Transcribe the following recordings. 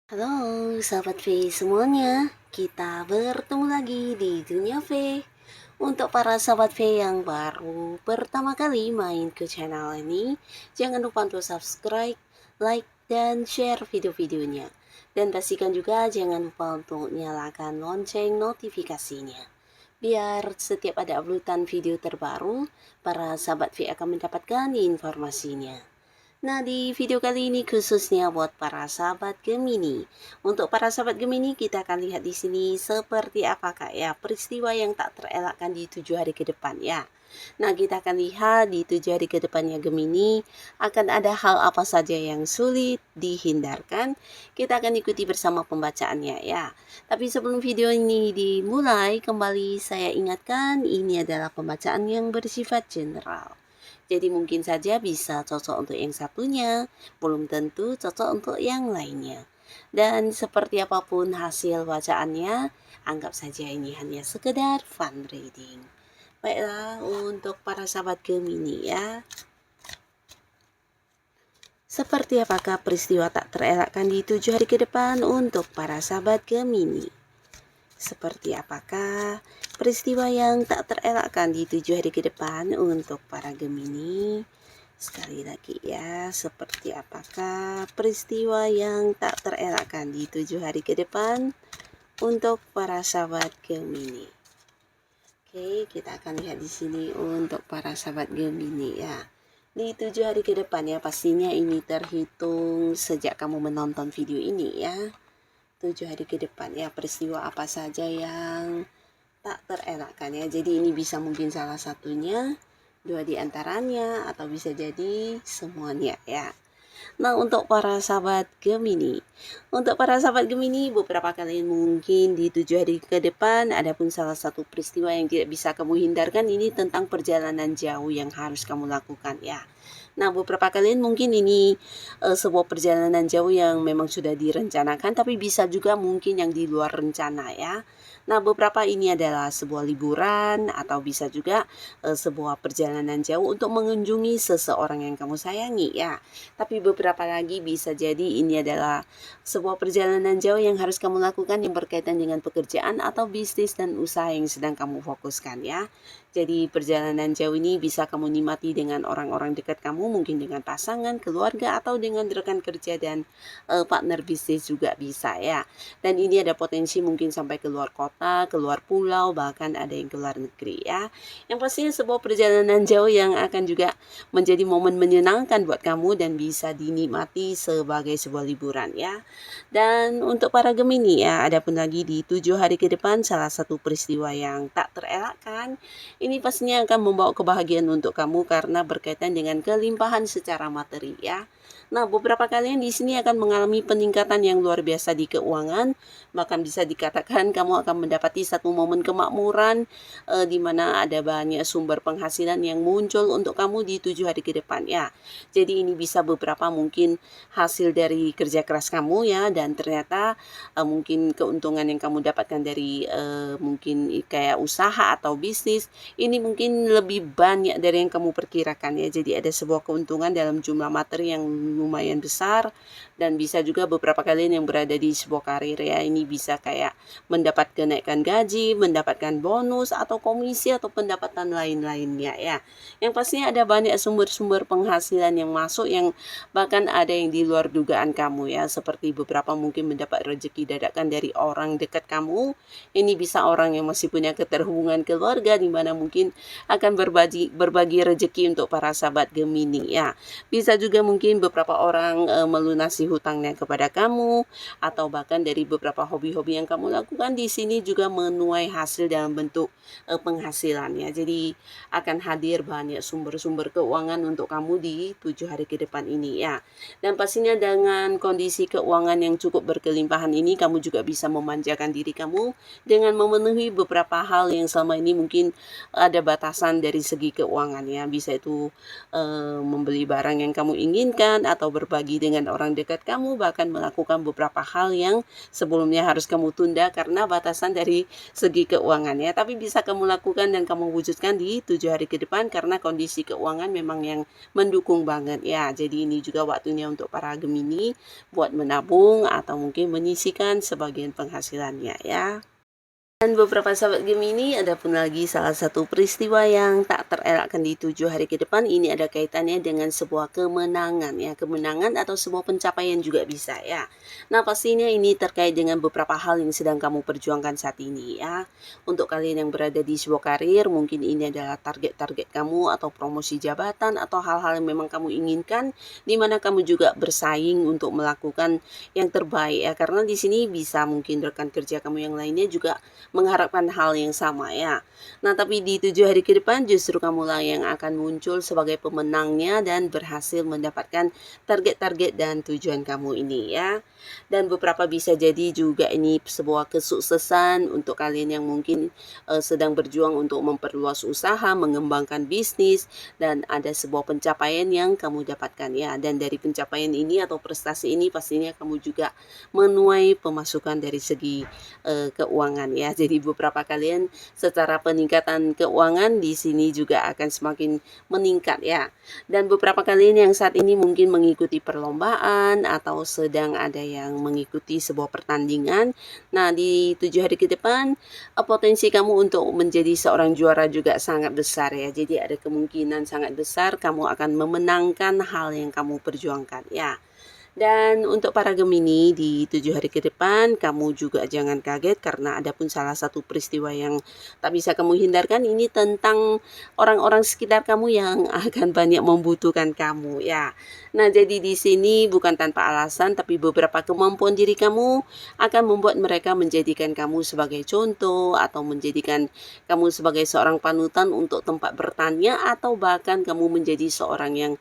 Halo sahabat V semuanya, kita bertemu lagi di Dunia V. Untuk para sahabat V yang baru pertama kali main ke channel ini, jangan lupa untuk subscribe, like, dan share video-videonya. Dan pastikan juga jangan lupa untuk nyalakan lonceng notifikasinya. Biar setiap ada uploadan video terbaru, para sahabat V akan mendapatkan informasinya. Nah, di video kali ini khususnya buat para sahabat Gemini. Untuk para sahabat Gemini, kita akan lihat di sini seperti apakah ya peristiwa yang tak terelakkan di 7 hari ke depan ya. Nah, kita akan lihat di 7 hari ke depannya Gemini akan ada hal apa saja yang sulit dihindarkan. Kita akan ikuti bersama pembacaannya ya. Tapi sebelum video ini dimulai, kembali saya ingatkan ini adalah pembacaan yang bersifat general. Jadi mungkin saja bisa cocok untuk yang satunya, belum tentu cocok untuk yang lainnya. Dan seperti apapun hasil bacaannya, anggap saja ini hanya sekedar fun reading. Baiklah, untuk para sahabat Gemini ya. Seperti apakah peristiwa tak terelakkan di 7 hari ke depan untuk para sahabat Gemini? Seperti apakah peristiwa yang tak terelakkan di 7 hari ke depan untuk para Gemini? Sekali lagi ya, seperti apakah peristiwa yang tak terelakkan di 7 hari ke depan untuk para sahabat Gemini? Oke, kita akan lihat di sini untuk para sahabat Gemini ya. Di 7 hari ke depan ya, pastinya ini terhitung sejak kamu menonton video ini ya. 7 hari ke depan ya, peristiwa apa saja yang tak terelakkan ya. Jadi ini bisa mungkin salah satunya, 2 di antaranya, atau bisa jadi semuanya ya. Nah, untuk para sahabat Gemini, beberapa kalian mungkin di 7 hari ke depan adapun salah satu peristiwa yang tidak bisa kamu hindarkan ini tentang perjalanan jauh yang harus kamu lakukan ya. Nah, beberapa kalian mungkin ini sebuah perjalanan jauh yang memang sudah direncanakan, tapi bisa juga mungkin yang di luar rencana ya. Nah, beberapa ini adalah sebuah liburan atau bisa juga sebuah perjalanan jauh untuk mengunjungi seseorang yang kamu sayangi ya. Tapi beberapa lagi bisa jadi ini adalah sebuah perjalanan jauh yang harus kamu lakukan yang berkaitan dengan pekerjaan atau bisnis dan usaha yang sedang kamu fokuskan ya. Jadi perjalanan jauh ini bisa kamu nikmati dengan orang-orang dekat kamu, mungkin dengan pasangan, keluarga, atau dengan rekan kerja dan partner bisnis juga bisa ya. Dan ini ada potensi mungkin sampai keluar kota, keluar pulau, bahkan ada yang keluar negeri ya. Yang pastinya sebuah perjalanan jauh yang akan juga menjadi momen menyenangkan buat kamu dan bisa dinikmati sebagai sebuah liburan ya. Dan untuk para Gemini ya, adapun lagi di 7 hari ke depan salah satu peristiwa yang tak terelakkan ini pastinya akan membawa kebahagiaan untuk kamu karena berkaitan dengan kelimpahan secara materi ya. Nah, beberapa kalian di sini akan mengalami peningkatan yang luar biasa di keuangan, bahkan bisa dikatakan kamu akan mendapati satu momen kemakmuran di mana ada banyak sumber penghasilan yang muncul untuk kamu di 7 hari ke depan ya. Jadi ini bisa beberapa mungkin hasil dari kerja keras kamu ya, dan ternyata mungkin keuntungan yang kamu dapatkan dari mungkin kayak usaha atau bisnis ini mungkin lebih banyak dari yang kamu perkirakan ya. Jadi ada sebuah keuntungan dalam jumlah materi yang lumayan besar, dan bisa juga beberapa kalian yang berada di sebuah karir ya, ini bisa kayak mendapat kenaikan gaji, mendapatkan bonus atau komisi atau pendapatan lain-lainnya ya. Yang pastinya ada banyak sumber-sumber penghasilan yang masuk yang bahkan ada yang di luar dugaan kamu ya, seperti beberapa mungkin mendapat rezeki dadakan dari orang dekat kamu. Ini bisa orang yang masih punya keterhubungan keluarga di mana mungkin akan berbagi rezeki untuk para sahabat Gemini ya. Bisa juga mungkin beberapa orang melunasi hutangnya kepada kamu, atau bahkan dari beberapa hobi-hobi yang kamu lakukan di sini juga menuai hasil dalam bentuk penghasilan ya. Jadi akan hadir banyak sumber-sumber keuangan untuk kamu di 7 hari ke depan ini ya. Dan pastinya dengan kondisi keuangan yang cukup berkelimpahan ini, kamu juga bisa memanjakan diri kamu dengan memenuhi beberapa hal yang selama ini mungkin ada batasan dari segi keuangan ya. Bisa itu membeli barang yang kamu inginkan, atau berbagi dengan orang dekat kamu, bahkan melakukan beberapa hal yang sebelumnya harus kamu tunda karena batasan dari segi keuangan ya. Tapi bisa kamu lakukan dan kamu wujudkan di 7 hari ke depan karena kondisi keuangan memang yang mendukung banget ya. Jadi ini juga waktunya untuk para Gemini buat menabung atau mungkin menyisihkan sebagian penghasilannya ya. Dan beberapa sahabat Gemini, ada pun lagi salah satu peristiwa yang tak terelakkan di 7 hari ke depan. Ini ada kaitannya dengan sebuah kemenangan ya, kemenangan atau sebuah pencapaian juga bisa ya. Nah pastinya ini terkait dengan beberapa hal yang sedang kamu perjuangkan saat ini ya. Untuk kalian yang berada di sebuah karir, mungkin ini adalah target-target kamu atau promosi jabatan atau hal-hal yang memang kamu inginkan, di mana kamu juga bersaing untuk melakukan yang terbaik ya. Karena di sini bisa mungkin rekan kerja kamu yang lainnya juga mengharapkan hal yang sama ya. Nah tapi di 7 hari ke depan justru kamulah yang akan muncul sebagai pemenangnya dan berhasil mendapatkan target-target dan tujuan kamu ini ya. Dan beberapa bisa jadi juga ini sebuah kesuksesan untuk kalian yang mungkin sedang berjuang untuk memperluas usaha, mengembangkan bisnis, dan ada sebuah pencapaian yang kamu dapatkan ya. Dan dari pencapaian ini atau prestasi ini pastinya kamu juga menuai pemasukan dari segi keuangan ya. Jadi beberapa kalian secara peningkatan keuangan di sini juga akan semakin meningkat ya. Dan beberapa kalian yang saat ini mungkin mengikuti perlombaan atau sedang ada yang mengikuti sebuah pertandingan. Nah di 7 hari ke depan potensi kamu untuk menjadi seorang juara juga sangat besar ya. Jadi ada kemungkinan sangat besar kamu akan memenangkan hal yang kamu perjuangkan ya. Dan untuk para Gemini di 7 hari ke depan, kamu juga jangan kaget karena ada pun salah satu peristiwa yang tak bisa kamu hindarkan, ini tentang orang-orang sekitar kamu yang akan banyak membutuhkan kamu ya. Nah jadi di sini bukan tanpa alasan, tapi beberapa kemampuan diri kamu akan membuat mereka menjadikan kamu sebagai contoh atau menjadikan kamu sebagai seorang panutan untuk tempat bertanya, atau bahkan kamu menjadi seorang yang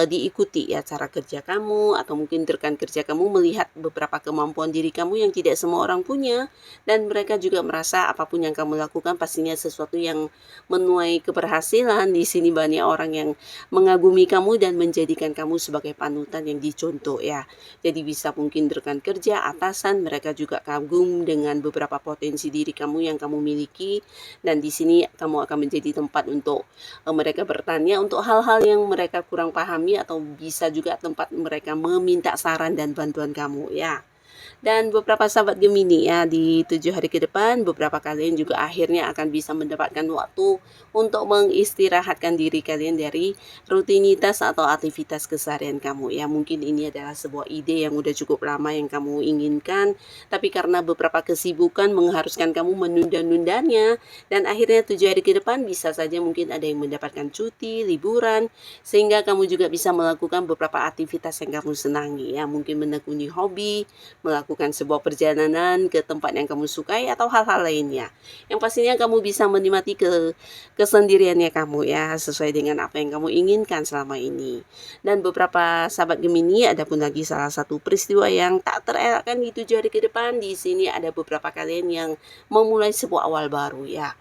diikuti ya cara kerja kamu, atau mungkin rekan kerja kamu melihat beberapa kemampuan diri kamu yang tidak semua orang punya, dan mereka juga merasa apapun yang kamu lakukan pastinya sesuatu yang menuai keberhasilan. Di sini banyak orang yang mengagumi kamu dan menjadikan kamu sebagai panutan yang dicontoh ya. Jadi bisa mungkin rekan kerja, atasan, mereka juga kagum dengan beberapa potensi diri kamu yang kamu miliki, dan di sini kamu akan menjadi tempat untuk mereka bertanya untuk hal-hal yang mereka kurang pahami, atau bisa juga tempat mereka meminta saran dan bantuan kamu ya. Dan beberapa sahabat Gemini ya di 7 hari ke depan, beberapa kalian juga akhirnya akan bisa mendapatkan waktu untuk mengistirahatkan diri kalian dari rutinitas atau aktivitas keseharian kamu ya. Mungkin ini adalah sebuah ide yang udah cukup lama yang kamu inginkan, tapi karena beberapa kesibukan mengharuskan kamu menunda-nundanya, dan akhirnya 7 hari ke depan bisa saja mungkin ada yang mendapatkan cuti, liburan, sehingga kamu juga bisa melakukan beberapa aktivitas yang kamu senangi ya. Mungkin menekuni hobi, melakukan sebuah perjalanan ke tempat yang kamu sukai, atau hal-hal lainnya yang pastinya kamu bisa menikmati kesendiriannya kamu ya, sesuai dengan apa yang kamu inginkan selama ini. Dan beberapa sahabat Gemini, ada pun lagi salah satu peristiwa yang tak terelakkan di 7 hari ke depan. Di sini ada beberapa kalian yang memulai sebuah awal baru ya.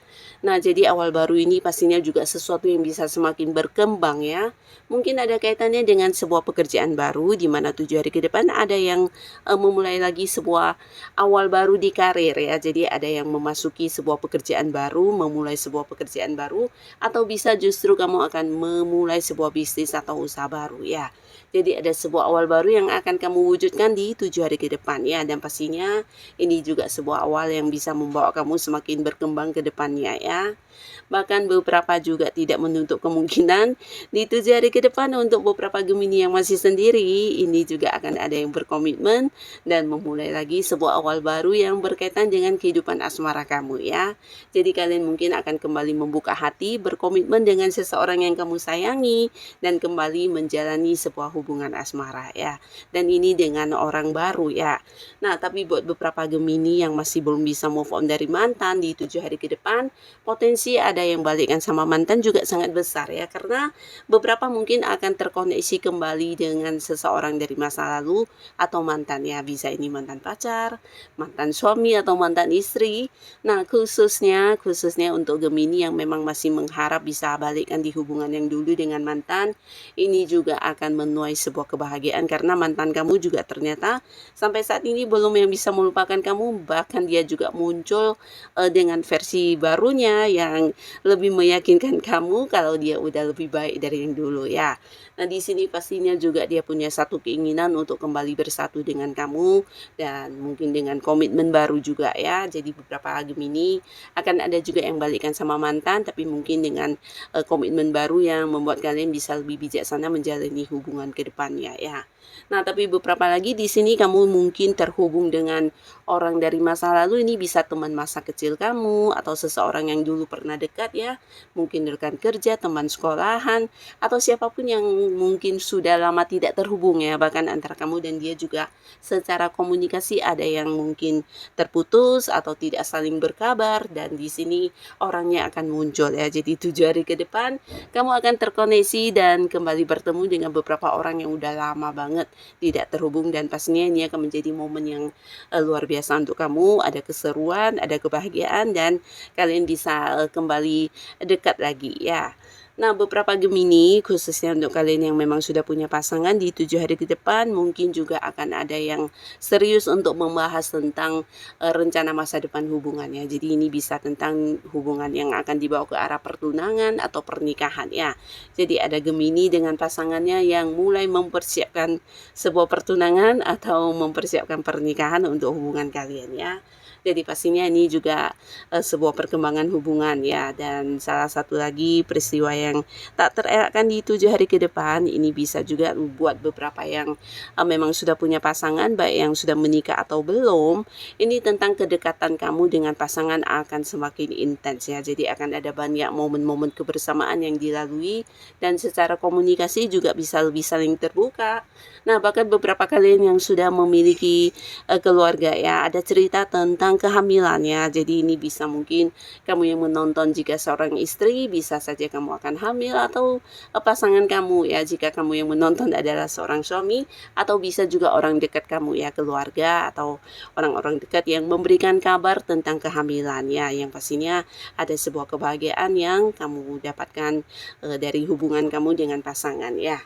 Nah jadi awal baru ini pastinya juga sesuatu yang bisa semakin berkembang ya. Mungkin ada kaitannya dengan sebuah pekerjaan baru, di mana 7 hari ke depan ada yang memulai lagi sebuah awal baru di karir ya. Jadi ada yang memasuki sebuah pekerjaan baru, memulai sebuah pekerjaan baru, atau bisa justru kamu akan memulai sebuah bisnis atau usaha baru ya. Jadi ada sebuah awal baru yang akan kamu wujudkan di 7 hari ke depan ya. Dan pastinya ini juga sebuah awal yang bisa membawa kamu semakin berkembang ke depannya ya. Bahkan beberapa juga tidak menutup kemungkinan di 7 hari ke depan untuk beberapa Gemini yang masih sendiri, ini juga akan ada yang berkomitmen dan memulai lagi sebuah awal baru yang berkaitan dengan kehidupan asmara kamu ya. Jadi kalian mungkin akan kembali membuka hati, berkomitmen dengan seseorang yang kamu sayangi, dan kembali menjalani sebuah hubungan asmara ya. Dan ini dengan orang baru ya. Nah, tapi buat beberapa Gemini yang masih belum bisa move on dari mantan di 7 hari ke depan, potensi ada yang balikan sama mantan juga sangat besar ya. Karena beberapa mungkin akan terkoneksi kembali dengan seseorang dari masa lalu atau mantan ya. Bisa ini mantan pacar, mantan suami atau mantan istri. Nah, khususnya untuk Gemini yang memang masih mengharap bisa balikkan di hubungan yang dulu dengan mantan, ini juga akan menuai sebuah kebahagiaan karena mantan kamu juga ternyata sampai saat ini belum yang bisa melupakan kamu, bahkan dia juga muncul dengan versi barunya yang lebih meyakinkan kamu kalau dia udah lebih baik dari yang dulu ya. Nah, di sini pastinya juga dia punya satu keinginan untuk kembali bersatu dengan kamu dan mungkin dengan komitmen baru juga ya. Jadi beberapa Gemini akan ada juga yang balikan sama mantan tapi mungkin dengan komitmen baru yang membuat kalian bisa lebih bijaksana menjalani hubungan ke depannya ya. Nah, tapi beberapa lagi di sini kamu mungkin terhubung dengan orang dari masa lalu, ini bisa teman masa kecil kamu atau seseorang yang dulu pernah dekat ya. Mungkin rekan kerja, teman sekolahan, atau siapapun yang mungkin sudah lama tidak terhubung ya. Bahkan antara kamu dan dia juga secara komunikasi ada yang mungkin terputus atau tidak saling berkabar, dan di sini orangnya akan muncul ya. Jadi 7 hari ke depan kamu akan terkoneksi dan kembali bertemu dengan beberapa orang yang udah lama banget tidak terhubung, dan pastinya ini akan menjadi momen yang luar biasa untuk kamu. Ada keseruan, ada kebahagiaan, dan kalian bisa kembali dekat lagi ya. Nah, beberapa Gemini khususnya untuk kalian yang memang sudah punya pasangan di 7 hari ke depan, mungkin juga akan ada yang serius untuk membahas tentang rencana masa depan hubungannya. Jadi ini bisa tentang hubungan yang akan dibawa ke arah pertunangan atau pernikahan ya. Jadi ada Gemini dengan pasangannya yang mulai mempersiapkan sebuah pertunangan atau mempersiapkan pernikahan untuk hubungan kalian ya. Jadi pastinya ini juga sebuah perkembangan hubungan ya. Dan salah satu lagi peristiwa yang tak terelakkan di 7 hari ke depan, ini bisa juga buat beberapa yang memang sudah punya pasangan, baik yang sudah menikah atau belum, ini tentang kedekatan kamu dengan pasangan akan semakin intens ya. Jadi akan ada banyak momen-momen kebersamaan yang dilalui, dan secara komunikasi juga bisa lebih saling terbuka. Nah, bahkan beberapa kalian yang sudah memiliki keluarga ya, ada cerita tentang kehamilannya. Jadi ini bisa mungkin kamu yang menonton, jika seorang istri bisa saja kamu akan hamil, atau pasangan kamu ya jika kamu yang menonton adalah seorang suami, atau bisa juga orang dekat kamu ya, keluarga atau orang-orang dekat yang memberikan kabar tentang kehamilannya, yang pastinya ada sebuah kebahagiaan yang kamu dapatkan dari hubungan kamu dengan pasangan ya.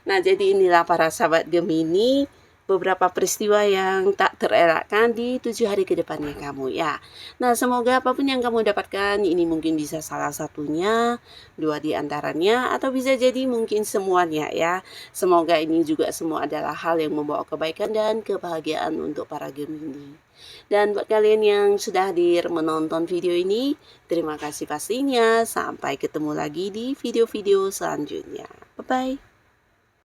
Nah, jadi inilah para sahabat Gemini, beberapa peristiwa yang tak terelakkan di 7 hari ke depannya kamu ya. Nah, semoga apapun yang kamu dapatkan, ini mungkin bisa salah satunya, 2 di antaranya, atau bisa jadi mungkin semuanya ya. Semoga ini juga semua adalah hal yang membawa kebaikan dan kebahagiaan untuk para Gemini. Dan buat kalian yang sudah hadir menonton video ini, terima kasih pastinya. Sampai ketemu lagi di video-video selanjutnya. Bye-bye.